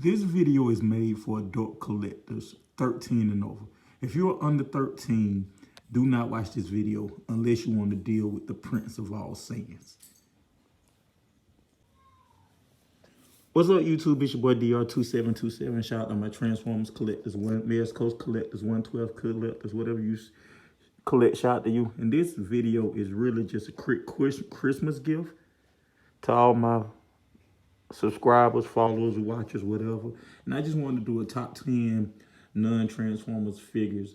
This video is made for adult collectors 13 and over. If you're under 13, do not watch this video unless you want to deal with the Prince of all sins. What's up, YouTube? It's your boy DR2727. Shout out to my Transformers collectors, West Coast collectors, 112 collectors, whatever you collect. Shout out to you. And this video is really just a quick Christmas gift to all my subscribers, followers, watchers, whatever. And I just wanted to do a top 10 non-Transformers figures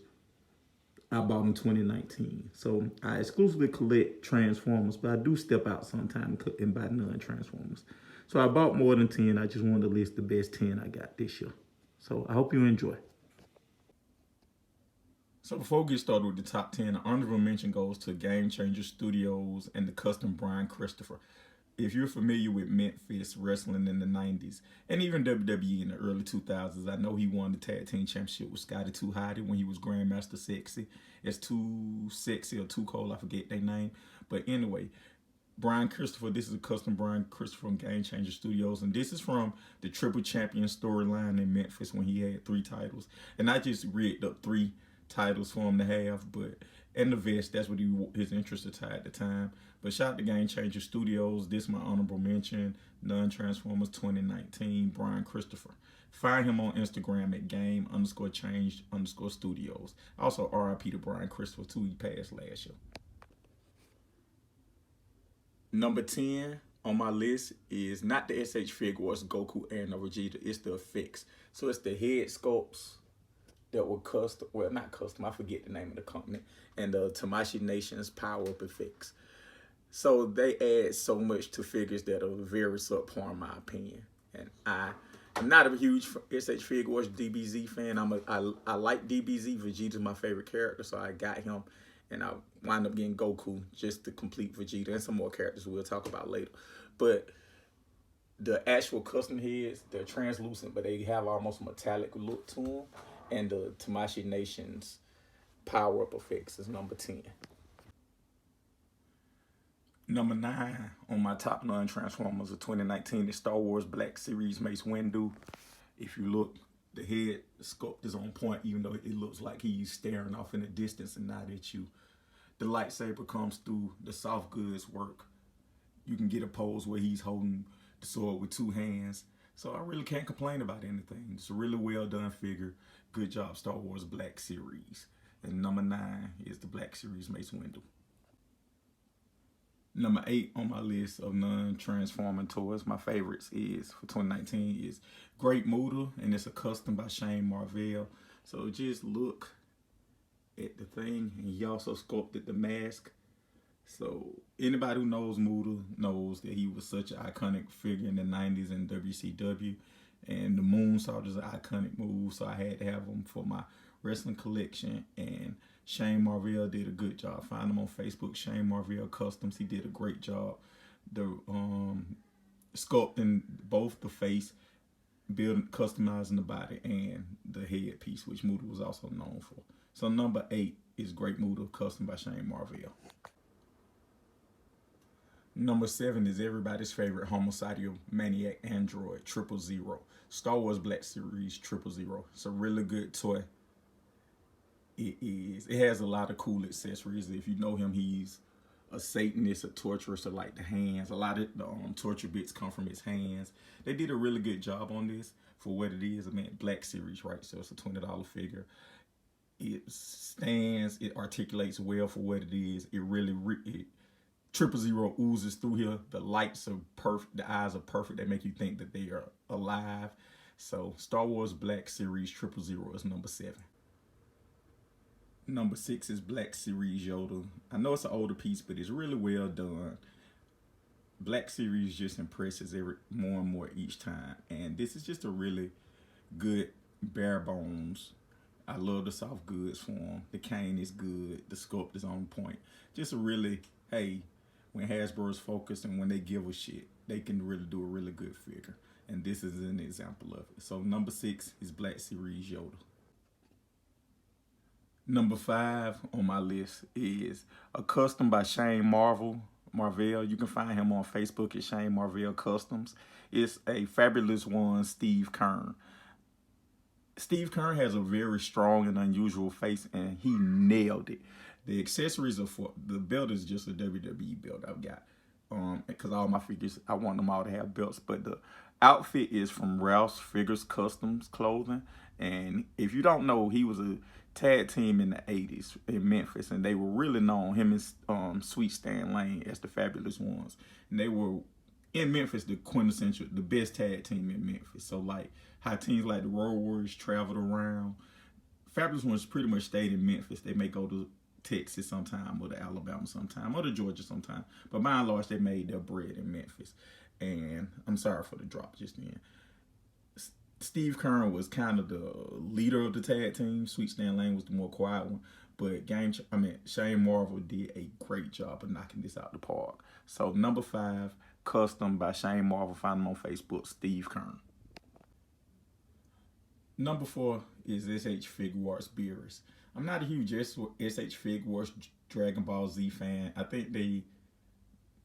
I bought in 2019. So I exclusively collect Transformers, but I do step out sometime and buy non-Transformers. So I bought more than 10. I just wanted to list the best 10 I got this year. So I hope you enjoy. So before we get started with the top 10, the honorable mention goes to Game Changer Studios and the custom Brian Christopher. If you're familiar with Memphis wrestling in the 90s and even WWE in the early 2000s, I know he won the tag team championship with Scotty 2 Hotty when he was Grandmaster Sexy. It's Too Sexy or Too Cold, I forget their name. But anyway, Brian Christopher, this is a custom Brian Christopher from Game Changer Studios. And this is from the Triple Champion storyline in Memphis when he had 3 titles. And I just rigged up 3 titles for him to have, but and the vest, that's what his interest was at the time. But shout out to Game Changer Studios. This is my honorable mention, Non-Transformers 2019, Brian Christopher. Find him on Instagram at game_change_studios. Also RIP to Brian Christopher too, he passed last year. Number 10 on my list is not the SH figures, Goku and Vegeta, it's the effects. So it's the head sculpts that were custom, well, not custom, I forget the name of the company, and the Tamashii Nation's power-up effects. So they add so much to figures that are very subpar in my opinion. And I'm not a huge SH Figures DBZ fan. I like DBZ. Vegeta's my favorite character, so I got him, and I wound up getting Goku just to complete Vegeta and some more characters we'll talk about later. But the actual custom heads, they're translucent, but they have almost a metallic look to them. And the Tamashii Nation's power-up effects is number 10. Number 9 on my top non-Transformers of 2019 is Star Wars Black Series Mace Windu. If you look, the head sculpt is on point, even though it looks like he's staring off in the distance and not at you. The lightsaber comes through, the soft goods work. You can get a pose where he's holding the sword with 2 hands. So I really can't complain about anything. It's a really well done figure. Good job, Star Wars Black Series. And number 9 is the Black Series Mace Windu. Number 8 on my list of non-transforming toys, my favorites is for 2019 is Great Muta, and it's a custom by Shane Marvell. So just look at the thing, and he also sculpted the mask. So anybody who knows Muta knows that he was such an iconic figure in the 90s in WCW. And the moonsault is an iconic move, so I had to have him for my wrestling collection. And Shane Marvell did a good job. Find him on Facebook, Shane Marvell Customs. He did a great job. The sculpting both the face, building, customizing the body, and the headpiece, which Muta was also known for. So number 8 is Great Muta, custom by Shane Marvell. Number 7 is everybody's favorite homicidal maniac android, 000. Star Wars Black Series 000. It's a really good toy. It has a lot of cool accessories. If you know him, he's a Satanist, a torturer, so like the hands. A lot of the torture bits come from his hands. They did a really good job on this for what it is. I mean, Black Series, right? So it's a $20 figure. It stands, it articulates well for what it is. It really, 000 oozes through here. The lights are perfect. The eyes are perfect. They make you think that they are alive. So Star Wars Black Series 000 is number 7. Number 6 is Black Series Yoda. I know it's an older piece, but it's really well done. Black Series just impresses more and more each time. And this is just a really good bare bones. I love the soft goods for him. The cane is good. The sculpt is on point. Just a really, hey, when Hasbro's focused and when they give a shit, they can really do a really good figure. And this is an example of it. So number 6 is Black Series Yoda. Number 5 on my list is a custom by Shane Marvel Marvell. You can find him on Facebook at Shane Marvell Customs. It's a fabulous one, Steve Kern. Steve Kern has a very strong and unusual face, and he nailed it. The accessories are for the belt is just a WWE belt I've got. Because all my figures, I want them all to have belts. But the outfit is from Ralph's Figures Customs Clothing. And if you don't know, he was a tag team in the 80s in Memphis. And they were really known, him and Sweet Stan Lane, as the Fabulous Ones. And they were, in Memphis, the quintessential, the best tag team in Memphis. So, like, how teams like the Road Warriors traveled around. Fabulous Ones pretty much stayed in Memphis. They may go to Texas sometime, or to Alabama sometime, or to Georgia sometime. But by and large, they made their bread in Memphis. And I'm sorry for the drop just then. Steve Kern was kind of the leader of the tag team. Sweet Stan Lane was the more quiet one. But Shane Marvel did a great job of knocking this out the park. So NumberFive, custom by Shane Marvel. Find him on Facebook, Steve Kern. Number 4 is SH Figuarts Beerus. I'm not a huge SH Figuarts Dragon Ball Z fan. I think they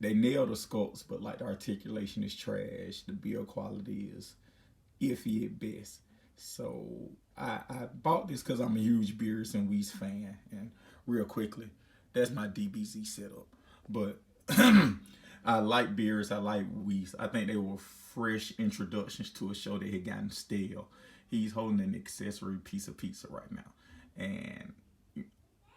nailed the sculpts, but like the articulation is trash. The build quality is iffy at best. So I bought this because I'm a huge Beerus and Whis fan. And real quickly, that's my DBZ setup. But I like Beerus. I like Whis. I think they were fresh introductions to a show that had gotten stale. He's holding an accessory piece of pizza right now. And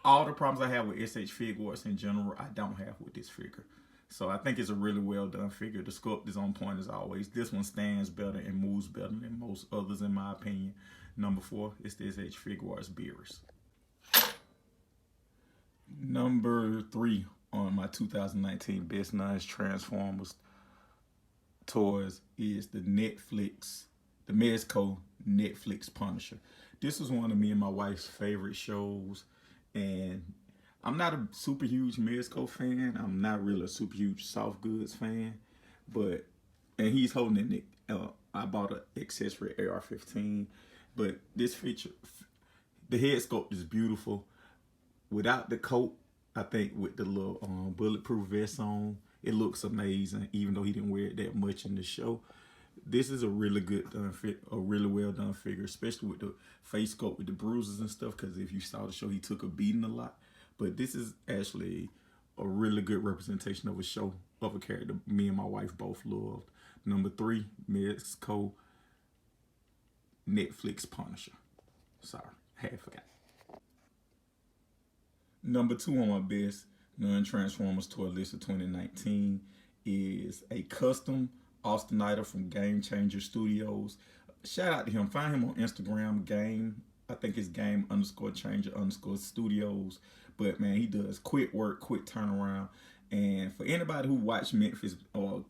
all the problems I have with SH Figuarts in general, I don't have with this figure. So I think it's a really well done figure. The sculpt is on point as always. This one stands better and moves better than most others in my opinion. Number 4 is the SH Figuarts Beerus. Number 3 on my 2019 Best Nuns Transformers toys is the Mezco Netflix Punisher. This was one of me and my wife's favorite shows, and I'm not a super huge Mezco fan. I'm not really a super huge soft goods fan, and he's holding it. I bought an accessory AR-15, but this feature, the head sculpt is beautiful. Without the coat, I think with the little bulletproof vest on, it looks amazing, even though he didn't wear it that much in the show. This is a really good a really well done figure, especially with the face sculpt with the bruises and stuff, because if you saw the show, he took a beating a lot. But this is actually a really good representation of a character me and my wife both loved. Number 3, Mezco Netflix Punisher. Sorry, I had forgot. Number 2 on my best non-Transformers toy list of 2019 is a custom Austiniter from Game Changer Studios. Shout out to him. Find him on Instagram, I think it's game_changer_studios. But man, he does quick work, quick turnaround. And for anybody who watched Memphis or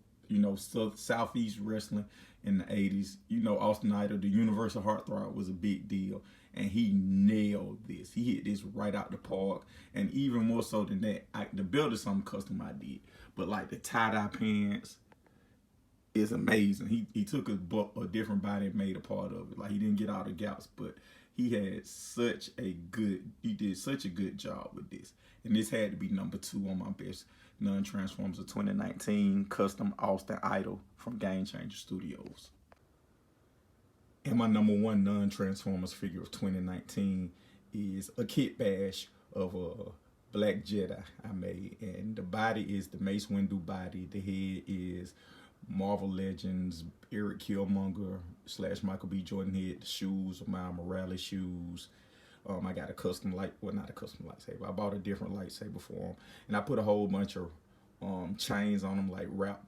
Southeast wrestling in the 80s, Austiniter, the Universal Heartthrob, was a big deal. And he nailed this. He hit this right out the park. And even more so than that, the build is something custom I did. But like the tie-dye pants is amazing. He took a different body and made a part of it. Like, he didn't get all the gaps, but he did such a good job with this. And this had to be number 2 on my best non-Transformers of 2019 custom Austin Idol from Game Changer Studios. And my number 1 non-Transformers figure of 2019 is a kit bash of a Black Jedi I made. And the body is the Mace Windu body. The head is Marvel Legends Eric Killmonger / Michael B. Jordan head. The shoes are Miles Morales shoes. I got a custom not a custom lightsaber. I bought a different lightsaber for him, and I put a whole bunch of chains on them, like wrap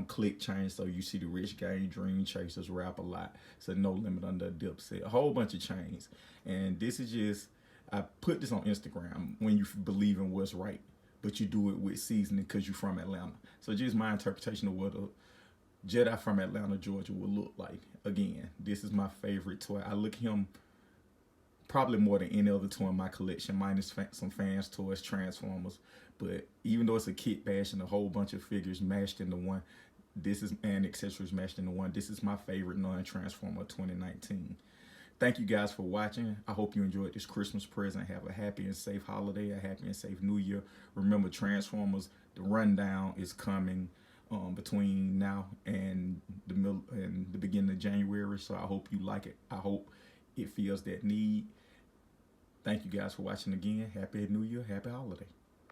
click chains, so you see the Rich Gang Dream Chasers wrap a lot. So No Limit Under a Dip set, a whole bunch of chains. And this is just, I put this on Instagram when you believe in what's right, but you do it with seasoning because you're from Atlanta. So just my interpretation of what a Jedi from Atlanta, Georgia would look like. Again, this is my favorite toy. I look at him probably more than any other toy in my collection, minus some fans toys, Transformers. But even though it's a kit bash and a whole bunch of figures mashed into one, and accessories mashed into one, this is my favorite non-Transformer 2019. Thank you guys for watching. I hope you enjoyed this Christmas present. Have a happy and safe holiday, a happy and safe New Year. Remember, Transformers the rundown is coming between now and the middle and the beginning of January. So I hope you like it. I hope it feels that need. Thank you guys for watching again. Happy New Year. Happy holiday.